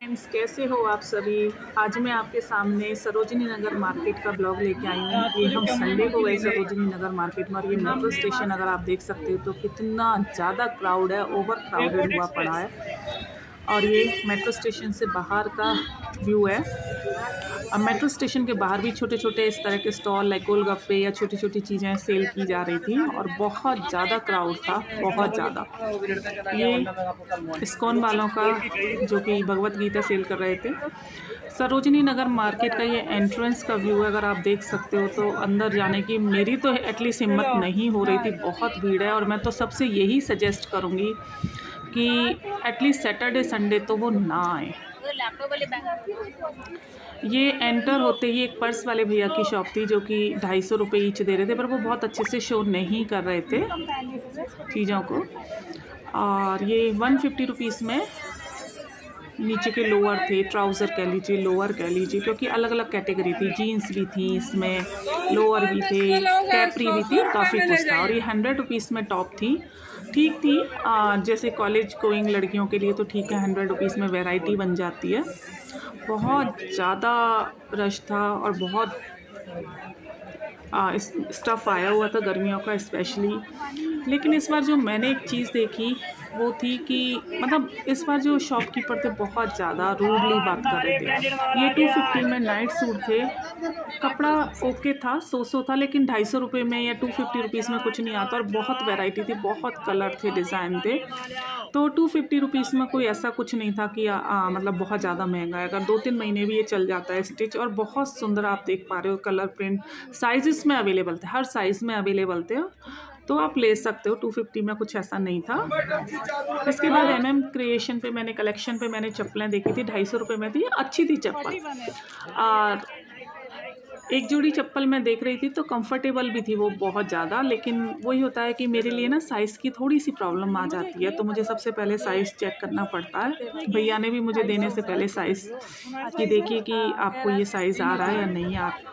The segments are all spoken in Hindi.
फ्रेंड्स, कैसे हो आप सभी। आज मैं आपके सामने सरोजिनी नगर मार्केट का ब्लॉग लेके आई हूँ। ये हम संडे को गए सरोजिनी नगर मार्केट में और ये मेट्रो स्टेशन अगर आप देख सकते हो तो कितना ज़्यादा क्राउड है, ओवर क्राउडेड हुआ पड़ा है। और ये मेट्रो स्टेशन से बाहर का व्यू है। अब मेट्रो स्टेशन के बाहर भी छोटे छोटे इस तरह के स्टॉल लाइक गोलगप्पे या छोटी छोटी चीज़ें सेल की जा रही थी और बहुत ज़्यादा क्राउड था, बहुत ज़्यादा। ये इस्कॉन वालों का जो कि भगवत गीता सेल कर रहे थे। सरोजिनी नगर मार्केट का ये एंट्रेंस का व्यू है, अगर आप देख सकते हो तो अंदर जाने की मेरी तो एटलीस्ट हिम्मत नहीं हो रही थी, बहुत भीड़ है। और मैं तो सबसे यही सजेस्ट करूँगी कि एटलीस्ट सैटरडे संडे तो वो ना आए। ये एंटर होते ही एक पर्स वाले भैया की शॉप थी जो कि 250 रुपये ईच दे रहे थे, पर वो बहुत अच्छे से शो नहीं कर रहे थे चीज़ों को। और ये 150 रुपीज़ में नीचे के लोअर थे, ट्राउज़र कह लीजिए, लोअर कह लीजिए, क्योंकि अलग अलग कैटेगरी थी। जीन्स भी थी इसमें, लोअर भी थे, कैपरी भी थी, काफ़ी कुछ था। और ये 100 रुपीज़ में टॉप थी, ठीक थी। जैसे कॉलेज गोइंग लड़कियों के लिए तो ठीक है, 100 रुपीज़ में वैरायटी बन जाती है। बहुत ज़्यादा रश था और बहुत स्टफ़ आया हुआ था गर्मियों का स्पेशली। लेकिन इस बार जो मैंने एक चीज़ देखी वो थी कि मतलब इस बार जो शॉपकीपर थे बहुत ज़्यादा रूडली बात कर रहे थे। ये 250 में नाइट सूट थे, कपड़ा ओके था, सो था, लेकिन 250 रुपये में या 250 रुपीज़ में कुछ नहीं आता। और बहुत वैरायटी थी, बहुत कलर थे, डिज़ाइन थे। तो 250 रुपीज़ में कोई ऐसा कुछ नहीं था कि मतलब बहुत ज़्यादा महंगा है। अगर 2-3 महीने भी ये चल जाता है स्टिच। और बहुत सुंदर आप देख पा रहे हो कलर प्रिंट, साइज़ में अवेलेबल थे, हर साइज़ में अवेलेबल थे, तो आप ले सकते हो। 250 में कुछ ऐसा नहीं था। इसके बाद MM क्रिएशन पे मैंने कलेक्शन पे मैंने चप्पलें देखी थी, 250 रुपये में थी, अच्छी थी चप्पल। और एक जोड़ी चप्पल मैं देख रही थी तो कंफर्टेबल भी थी वो बहुत ज़्यादा, लेकिन वही होता है कि मेरे लिए ना साइज़ की थोड़ी सी प्रॉब्लम आ जाती है, तो मुझे सबसे पहले साइज़ चेक करना पड़ता है। भैया ने भी मुझे देने से पहले साइज़ कि देखिए कि आपको ये साइज़ आ रहा है या नहीं आ रहा।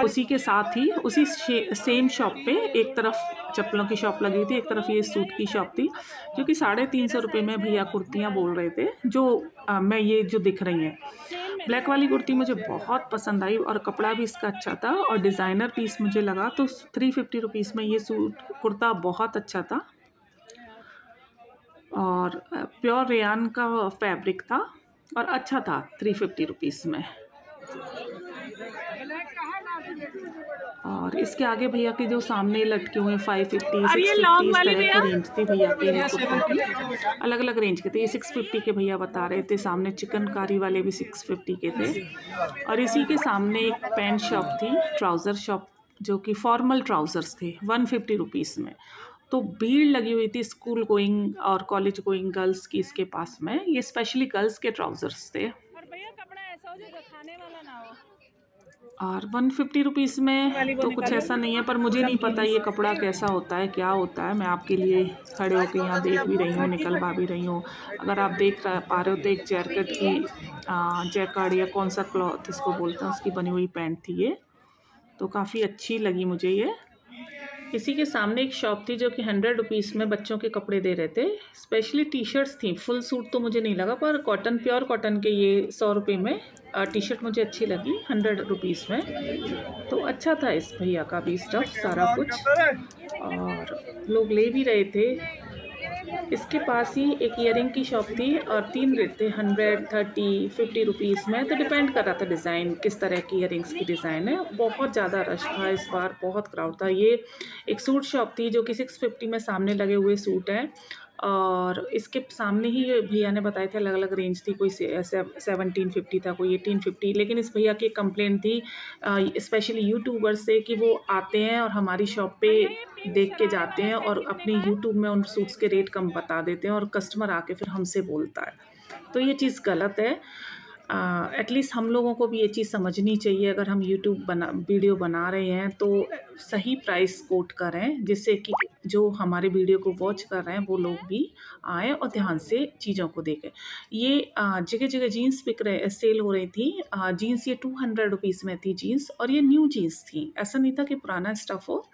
उसी के साथ ही उसी सेम शॉप पे एक तरफ चप्पलों की शॉप लगी थी, एक तरफ ये सूट की शॉप थी, जो कि 350 रुपये में भैया कुर्तियाँ बोल रहे थे। जो मैं ये जो दिख रही हैं, ब्लैक वाली कुर्ती मुझे बहुत पसंद आई और कपड़ा भी इसका अच्छा था और डिज़ाइनर पीस मुझे लगा, तो 350 रुपीज़ में ये सूट कुर्ता बहुत अच्छा था। और प्योर रेयान का फैब्रिक था और अच्छा था 350 रुपीज़ में। और इसके आगे भैया के जो सामने लटके हुए 550, 650 इस तरह की रेंज थी भैया के कुर्तों की, अलग अलग रेंज के थे। ये 650 के भैया बता रहे थे, सामने चिकनकारी वाले भी 650 के थे। और इसी के सामने एक पैंट शॉप थी, ट्राउज़र शॉप, जो कि फॉर्मल ट्राउज़र्स थे 150 रुपीज़ में। तो भीड़ लगी हुई थी स्कूल गोइंग और कॉलेज गोइंग गर्ल्स की इसके पास में। ये स्पेशली गर्ल्स के ट्राउज़र्स थे। और 150 रुपीज़ में तो कुछ ऐसा नहीं है, पर मुझे नहीं पता ये कपड़ा कैसा होता है, क्या होता है। मैं आपके लिए खड़े होकर यहाँ देख भी रही हूँ, निकलवा भी रही हूँ। अगर आप देख पा रहे हो तो एक जैकेट की जैकार्ड या कौन सा क्लॉथ इसको बोलते हैं, उसकी बनी हुई पैंट थी ये, तो काफ़ी अच्छी लगी मुझे ये। इसी के सामने एक शॉप थी जो कि 100 रुपीज़ में बच्चों के कपड़े दे रहे थे, स्पेशली टी शर्ट्स थी। फुल सूट तो मुझे नहीं लगा, पर कॉटन, प्योर कॉटन के ये 100 रुपये में टी शर्ट मुझे अच्छी लगी 100 रुपीज़ में। तो अच्छा था इस भैया का भी स्टफ़ सारा कुछ, और लोग ले भी रहे थे। इसके पास ही एक ईयरिंग की शॉप थी और 3 रेट थे, 100, 30, 50 रुपीज़ में, तो डिपेंड कर रहा था डिज़ाइन, किस तरह की ईयरिंग्स की डिज़ाइन है। बहुत ज़्यादा रश था इस बार, बहुत क्राउड था। ये एक सूट शॉप थी जो कि 650 में सामने लगे हुए सूट हैं, और इसके सामने ही भैया ने बताए थे अलग अलग रेंज थी, कोई 1750 था, कोई 1850। लेकिन इस भैया की कंप्लेंट थी स्पेशली यूट्यूबर से कि वो आते हैं और हमारी शॉप पे देख के जाते हैं और अपने यूट्यूब में उन सूट्स के रेट कम बता देते हैं, और कस्टमर आके फिर हमसे बोलता है। तो ये चीज़ गलत है। एटलीस्ट हम लोगों को भी ये चीज़ समझनी चाहिए, अगर हम यूट्यूब वीडियो बना रहे हैं तो सही प्राइस कोट करें, जिससे कि जो हमारे वीडियो को वॉच कर रहे हैं वो लोग भी आएँ और ध्यान से चीज़ों को देखें। ये जगह जगह जीन्स सेल हो रही थी। जीन्स ये 200 रुपीज़ में थी जीन्स, और ये न्यू जीन्स थी, ऐसा नहीं था कि पुराना स्टफ़ हो।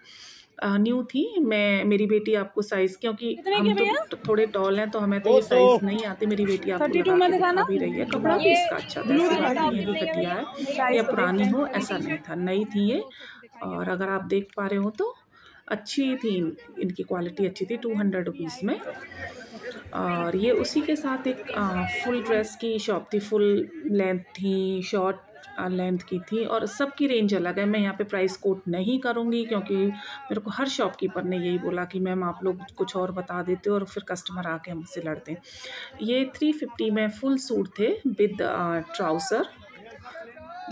न्यू थी। मेरी बेटी आपको साइज़, क्योंकि हम तो थोड़े टॉल हैं तो हमें तो ये साइज़ नहीं आती। मेरी बेटी आपको लगा के दिखा भी रही है। कपड़ा भी इसका अच्छा था, ऐसी बात नहीं है कि घटिया है या पुरानी हो, ऐसा नहीं था, नई थी ये। और अगर आप देख पा रहे हो तो अच्छी थी, इनकी क्वालिटी अच्छी थी 200 रुपीज़ में। और ये उसी के साथ एक फुल ड्रेस की शॉप थी, फुल लेंथ थी, शॉर्ट लेंथ की थी, और सबकी रेंज अलग है। मैं यहाँ पे प्राइस कोट नहीं करूँगी क्योंकि मेरे को हर शॉपकीपर ने यही बोला कि मैम आप लोग कुछ और बता देते हो और फिर कस्टमर आके हमसे लड़ते हैं। ये 350 में फुल सूट थे विद ट्राउज़र,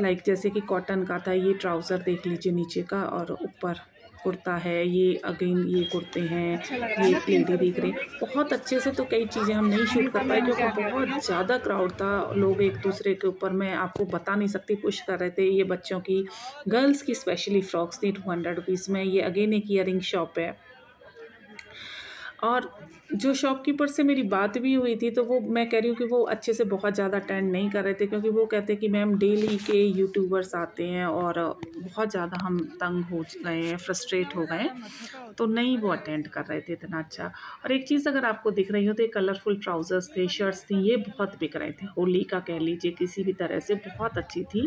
लाइक जैसे कि कॉटन का था। ये ट्राउज़र देख लीजिए नीचे का, और ऊपर कुर्ता है। ये अगेन ये कुर्ते हैं। ये एक लेडी दिख रही है। बहुत अच्छे से तो कई चीज़ें हम नहीं शूट कर पाए क्योंकि बहुत ज़्यादा क्राउड था। लोग एक दूसरे के ऊपर, मैं आपको बता नहीं सकती, पुश कर रहे थे। ये बच्चों की, गर्ल्स की स्पेशली फ्रॉक्स थी 200 रुपीज़ में। ये अगेन एक ईयरिंग शॉप है। और जो शॉपकीपर से मेरी बात भी हुई थी तो वो, मैं कह रही हूँ कि वो अच्छे से बहुत ज़्यादा अटेंड नहीं कर रहे थे क्योंकि वो कहते कि मैम डेली के यूट्यूबर्स आते हैं और बहुत ज़्यादा हम तंग हो गए हैं, फ्रस्ट्रेट हो गए, तो नहीं वो अटेंड कर रहे थे इतना अच्छा। और एक चीज़ अगर आपको दिख रही हो तो ये कलरफुल ट्राउज़र्स थे, शर्ट्स थी, ये बहुत बिक रहे थे। होली का कह लीजिए, किसी भी तरह से बहुत अच्छी थी।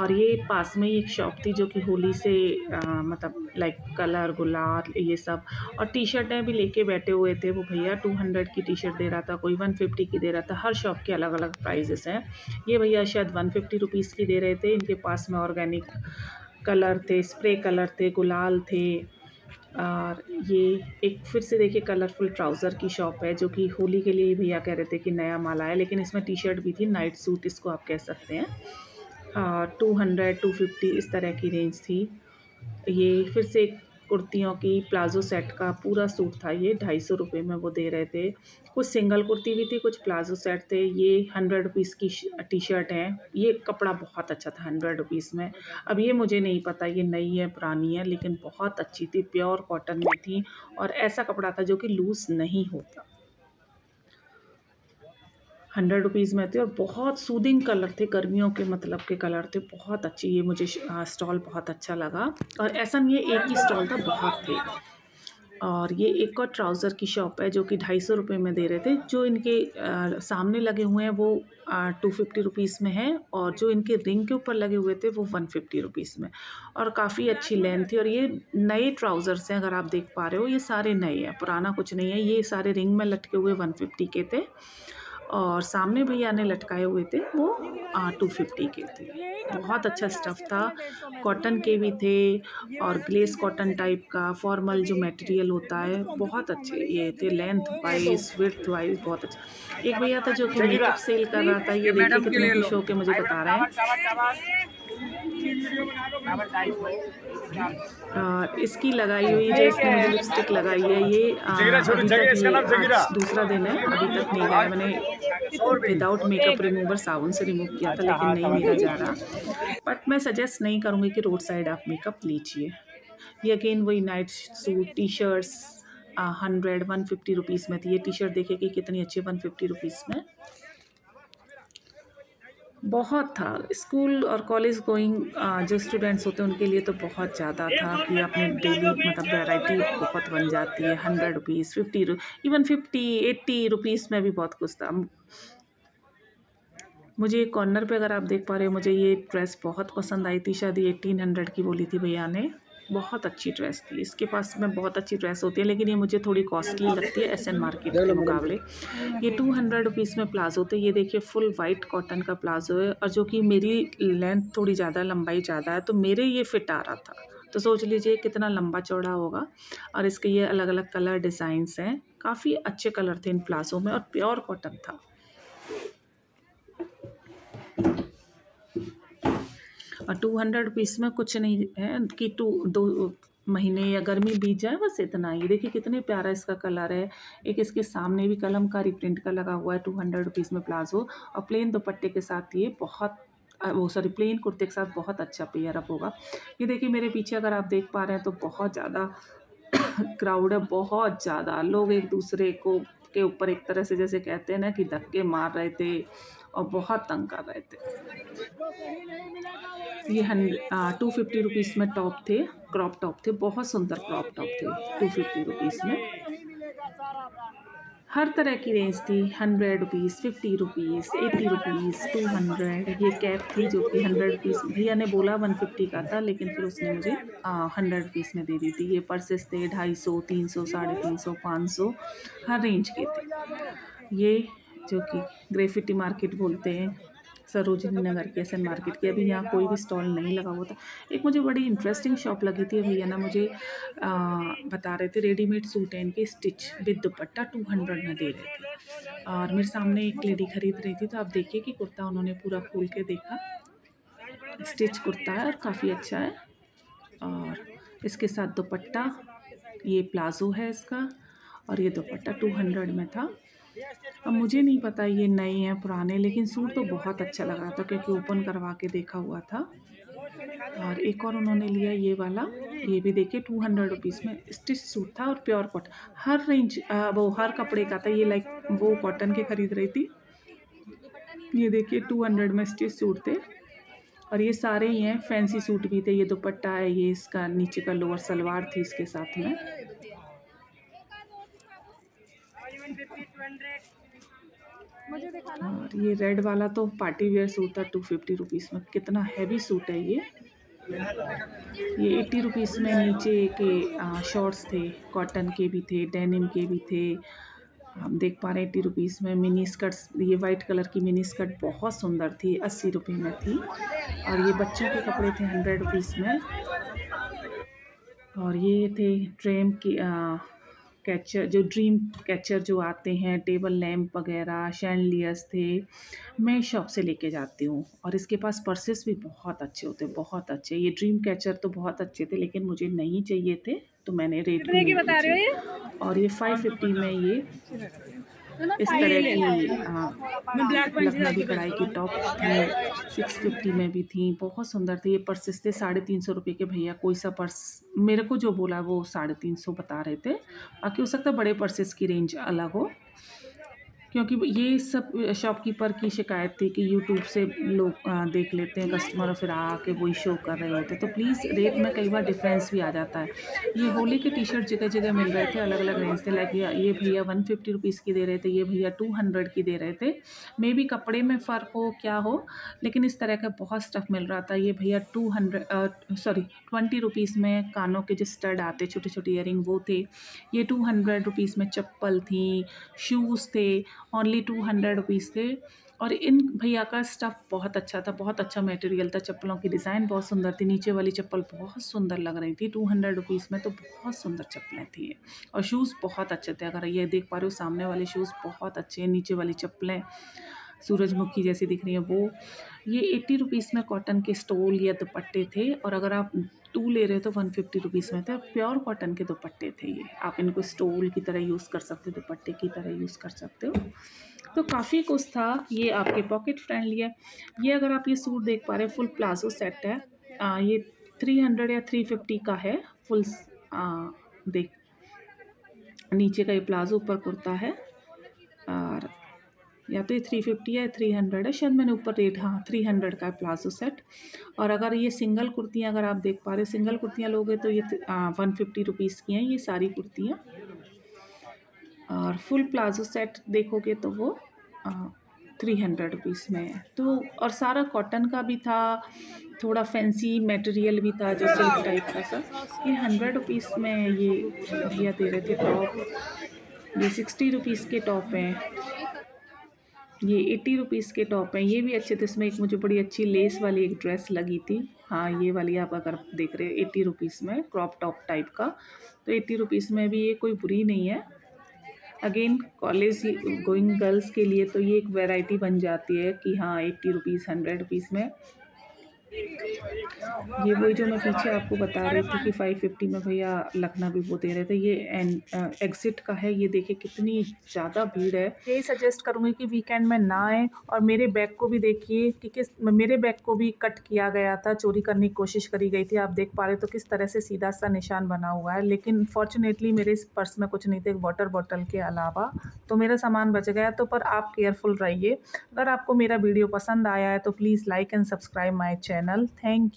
और ये पास में ही एक शॉप थी जो कि होली से मतलब लाइक कलर, गुलाल, ये सब। और टी शर्टें भी लेके बैठे हुए थे वो भैया। 200 की टी शर्ट दे रहा था, कोई 150 की दे रहा था। हर शॉप के अलग अलग प्राइजेस हैं। ये भैया शायद 150 रुपीज़ की दे रहे थे। इनके पास में ऑर्गेनिक कलर थे, स्प्रे कलर थे, गुलाल थे। और ये एक फिर से देखिए कलरफुल ट्राउज़र की शॉप है जो कि होली के लिए भैया कह रहे थे कि नया माल आया, लेकिन इसमें टी शर्ट भी थी, नाइट सूट इसको आप कह सकते हैं। 200, 250 इस तरह की रेंज थी। ये फिर से कुर्तियों की प्लाज़ो सेट का पूरा सूट था। ये 250 रुपये में वो दे रहे थे। कुछ सिंगल कुर्ती भी थी, कुछ प्लाज़ो सेट थे। ये 100 रुपीज़ की टी शर्ट है। ये कपड़ा बहुत अच्छा था 100 रुपीज़ में। अब ये मुझे नहीं पता ये नई है पुरानी है, लेकिन बहुत अच्छी थी, प्योर कॉटन में थी और ऐसा कपड़ा था जो कि लूज़ नहीं होता। 100 रुपीज़ में थे और बहुत सूदिंग कलर थे, गर्मियों के मतलब के कलर थे, बहुत अच्छी। ये मुझे स्टॉल बहुत अच्छा लगा। और ऐसा नहीं है एक ही स्टॉल था, बहुत थे। और ये एक और ट्राउज़र की शॉप है जो कि 250 रुपये में दे रहे थे। जो इनके सामने लगे हुए हैं वो 250 रुपीज़ में है, और जो इनके रिंग के ऊपर लगे हुए थे वो 150 रुपीज़ में। और काफ़ी अच्छी लेंथ थी। और ये नए ट्राउज़र्स हैं, अगर आप देख पा रहे हो, ये सारे नए हैं, पुराना कुछ नहीं है। ये सारे रिंग में लटके हुए 150 के थे, और सामने भैया ने लटकाए हुए थे वो 250 के थे। बहुत अच्छा स्टफ़ था, कॉटन के भी थे और ग्लेस कॉटन टाइप का फॉर्मल जो मटेरियल होता है, बहुत अच्छे ये थे। लेंथ वाइज, विड्थ वाइज बहुत अच्छा। एक भैया था जो कि मेकअप सेल कर रहा था। ये देखिए कितने खुश होकर मुझे बता रहे हैं। इसकी लगाई हुई, जो इसने मुझे लिपस्टिक लगाई है, ये अभी तक ये आज दूसरा दिन है, अभी तक नहीं गया। मैंने विदाउट मेकअप रिमूवर साबुन से रिमूव किया था, लेकिन नहीं मेरा जा रहा। बट मैं सजेस्ट नहीं करूँगी कि रोड साइड आप मेकअप लीजिए। ये अगेन वही night suit, T shirts 100, 150 rupees में थी। ये टी शर्ट देखिए कि कितनी अच्छी, 150 रुपीज़ में। बहुत था। स्कूल और कॉलेज गोइंग जो स्टूडेंट्स होते हैं उनके लिए तो बहुत ज़्यादा था कि आपने डेली मतलब वैरायटी बहुत बन जाती है। 100 रुपीज़, 50, इवन 50, 80 रुपीज़ में भी बहुत कुछ था। मुझे कॉर्नर पे अगर आप देख पा रहे हो, मुझे ये ड्रेस बहुत पसंद आई थी। शायद 1800 की बोली थी भैया ने। बहुत अच्छी ड्रेस थी। इसके पास में बहुत अच्छी ड्रेस होती है, लेकिन ये मुझे थोड़ी कॉस्टली लगती है एसएन मार्केट के मुकाबले। ये 200 रुपीज़ में प्लाज़ो थे। ये देखिए फुल वाइट कॉटन का प्लाज़ो है, और जो कि मेरी लेंथ थोड़ी ज़्यादा, लंबाई ज़्यादा है, तो मेरे ये फिट आ रहा था। तो सोच लीजिए कितना लंबा चौड़ा होगा। और इसके ये अलग अलग कलर डिज़ाइंस हैं। काफ़ी अच्छे कलर थे इन प्लाज़ो में और प्योर कॉटन था। और 200 रुपीज़ में कुछ नहीं है कि 2 महीने या गर्मी बीत जाए, बस इतना ही। देखिए कितने प्यारा इसका कलर है। एक इसके सामने भी कलमकारी प्रिंट का लगा हुआ है। 200 रुपीज़ में प्लाज़ो और प्लेन दुपट्टे के साथ ये बहुत प्लेन कुर्ते के साथ बहुत अच्छा पेयर अप होगा। ये देखिए मेरे पीछे अगर आप देख पा रहे हैं तो बहुत ज़्यादा क्राउड है, बहुत ज़्यादा लोग एक दूसरे को के ऊपर एक तरह से जैसे कहते हैं ना कि धक्के मार रहे थे और बहुत तंग कर रहे थे। ये 250 में टॉप थे, क्रॉप टॉप थे, बहुत सुंदर क्रॉप टॉप थे 250 में। हर तरह की रेंज थी, 100 रुपीज़, 50 रुपीज़, 80 रुपीज़, 200। ये कैप थी जो कि 100 रुपीज़, भैया ने बोला 150 का था, लेकिन फिर उसने मुझे 100 रुपीज़ में दे दी थी। ये पर्सेस थे 250, 300, 350, 500, हर रेंज के थे। ये जो कि ग्रेफिटी मार्केट बोलते हैं, सरोजिनी नगर के एसएन मार्केट की। अभी यहाँ कोई भी स्टॉल नहीं लगा हुआ था। एक मुझे बड़ी इंटरेस्टिंग शॉप लगी थी, भैया ना मुझे बता रहे थे रेडीमेड सूट है इनके, स्टिच विद दुपट्टा 200 में दे रहे थे। और मेरे सामने एक लेडी खरीद रही थी, तो आप देखिए कि कुर्ता उन्होंने पूरा खोल के देखा, स्टिच कुर्ता है और काफ़ी अच्छा है। और इसके साथ दुपट्टा, ये प्लाजो है इसका, और ये दुपट्टा 200 में था। अब मुझे नहीं पता ये नए हैं पुराने, लेकिन सूट तो बहुत अच्छा लग रहा था क्योंकि ओपन करवा के देखा हुआ था। और एक और उन्होंने लिया ये वाला, ये भी देखिए 200 रुपीज़ में स्टिच सूट था और प्योर कॉटन, हर रेंज वो हर कपड़े का था। ये लाइक वो कॉटन के खरीद रही थी। ये देखिए 200 में स्टिच सूट थे, और ये सारे ही हैं, फैंसी सूट भी थे। ये दुपट्टा है, ये इसका नीचे का लोअर सलवार थी इसके साथ में। और ये रेड वाला तो पार्टी वेयर सूट था 250 रुपीज़ में। कितना हैवी सूट है ये 80 रुपीज़ में। नीचे के शॉर्ट्स थे, कॉटन के भी थे, डेनिम के भी थे। हम देख पा रहे हैं 80 रुपीज़ में। मिनी स्कर्ट्स, ये वाइट कलर की मिनी स्कर्ट बहुत सुंदर थी, 80 रुपये में थी। और ये बच्चों के कपड़े थे 100 रुपीज़ में। और ये थे ड्रीम की कैचर, जो ड्रीम कैचर जो आते हैं, टेबल लैम्प वगैरह, शैंडलियर्स थे। मैं शॉप से लेके जाती हूँ, और इसके पास पर्सेस भी बहुत अच्छे होते, बहुत अच्छे। ये ड्रीम कैचर तो बहुत अच्छे थे, लेकिन मुझे नहीं चाहिए थे, तो मैंने रेट भी बता रहे हो। और ये 550 में ये इस तरह की लखनवी कढ़ाई की टॉप थी, 650 में भी थी, बहुत सुंदर थे। ये पर्सेस थे 350 रुपये के। भैया कोई सा पर्स मेरे को जो बोला वो 350 बता रहे थे, बाकी हो सकता है बड़े पर्सेस की रेंज अलग हो, क्योंकि ये सब शॉपकीपर की शिकायत थी कि यूट्यूब से लोग देख लेते हैं कस्टमर और फिर आके वही शो कर रहे होते, तो प्लीज़ रेट में कई बार डिफरेंस भी आ जाता है। ये होली के टी शर्ट जगह जगह मिल रहे थे, अलग अलग रेंज थे। लाइक ये भैया 150 रुपीज़ की दे रहे थे, ये भैया 200 की दे रहे थे। मे बी कपड़े में फ़र्क हो, क्या हो, लेकिन इस तरह का बहुत स्टफ़ मिल रहा था। ये भैया 20 रुपीज़ में कानों के जो स्टड आते, छोटे छोटे ईयरिंग, वो थे। ये 200 रुपीज़ में चप्पल थी, शूज़ थे, ओनली 200 रुपीज़ थे। और इन भैया का स्टफ़ बहुत अच्छा था, बहुत अच्छा मटेरियल था। चप्पलों की डिज़ाइन बहुत सुंदर थी, नीचे वाली चप्पल बहुत सुंदर लग रही थी 200 रुपीज़ में, तो बहुत सुंदर चप्पलें थी। और शूज़ बहुत अच्छे थे, अगर ये देख पा रहे हो सामने वाले शूज़ बहुत अच्छे हैं। नीचे वाली चप्पलें सूरजमुखी जैसी दिख रही हैं वो। ये 80 रुपीज़ में कॉटन के स्टोल या दुपट्टे थे, और अगर आप 2 ले रहे हो तो 150 रुपीज़ में थे। प्योर कॉटन के दुपट्टे थे ये, आप इनको स्टोल की तरह यूज़ कर सकते हो, दुपट्टे की तरह यूज़ कर सकते हो। तो काफ़ी कुछ था, ये आपके पॉकेट फ्रेंडली है। ये अगर आप ये सूट देख पा रहे हैं, फुल प्लाजो सेट है। ये 300 या 350 का है फुल। देख नीचे का ये प्लाजो, ऊपर कुर्ता है, और या तो ये 350 है, 300 है शायद, मैंने ऊपर रेट, हाँ 300 का है प्लाजो सेट। और अगर ये सिंगल कुर्तियाँ अगर आप देख पा रहे हो, सिंगल कुर्तियाँ लोगे तो ये 150 रुपीज़ की हैं ये सारी कुर्तियाँ। और फुल प्लाजो सेट देखोगे तो वो 300 रुपीज़ में है। तो और सारा कॉटन का भी था, थोड़ा फैंसी मटेरियल भी था, जो सिल्क टाइप का सा। ये 100 रुपीज़ में ये भैया दे रहे थे टॉप। ये 60 रुपीज़ के टॉप हैं, ये 80 रुपीज़ के टॉप हैं। ये भी अच्छे थे, इसमें एक मुझे बड़ी अच्छी लेस वाली एक ड्रेस लगी थी। हाँ ये वाली आप अगर देख रहे हो 80 रुपीज़ में, क्रॉप टॉप टाइप का, तो 80 रुपीज़ में भी ये कोई बुरी नहीं है। अगेन कॉलेज गोइंग गर्ल्स के लिए तो ये एक वैरायटी बन जाती है कि हाँ 80 रुपीज़ 100 रुपीज़ में ये वही जो मैं पीछे आपको बता रही थी कि 550 में भैया लखना भी वो दे रहे थे। ये एग्ज़िट का है, ये देखिए कितनी ज़्यादा भीड़ है। यही सजेस्ट करूँगी कि वीकेंड में ना आएँ। और मेरे बैग को भी देखिए कि मेरे बैग को भी कट किया गया था, चोरी करने की कोशिश करी गई थी। आप देख पा रहे हो तो किस तरह से सीधा-सा निशान बना हुआ है। लेकिन फ़ॉर्च्युनेटली मेरे इस पर्स में कुछ नहीं थे, वाटर बॉटल के अलावा, तो मेरा सामान बच गया। तो पर आप केयरफुल रहिए। अगर आपको मेरा वीडियो पसंद आया है तो please like and subscribe my channel. Thank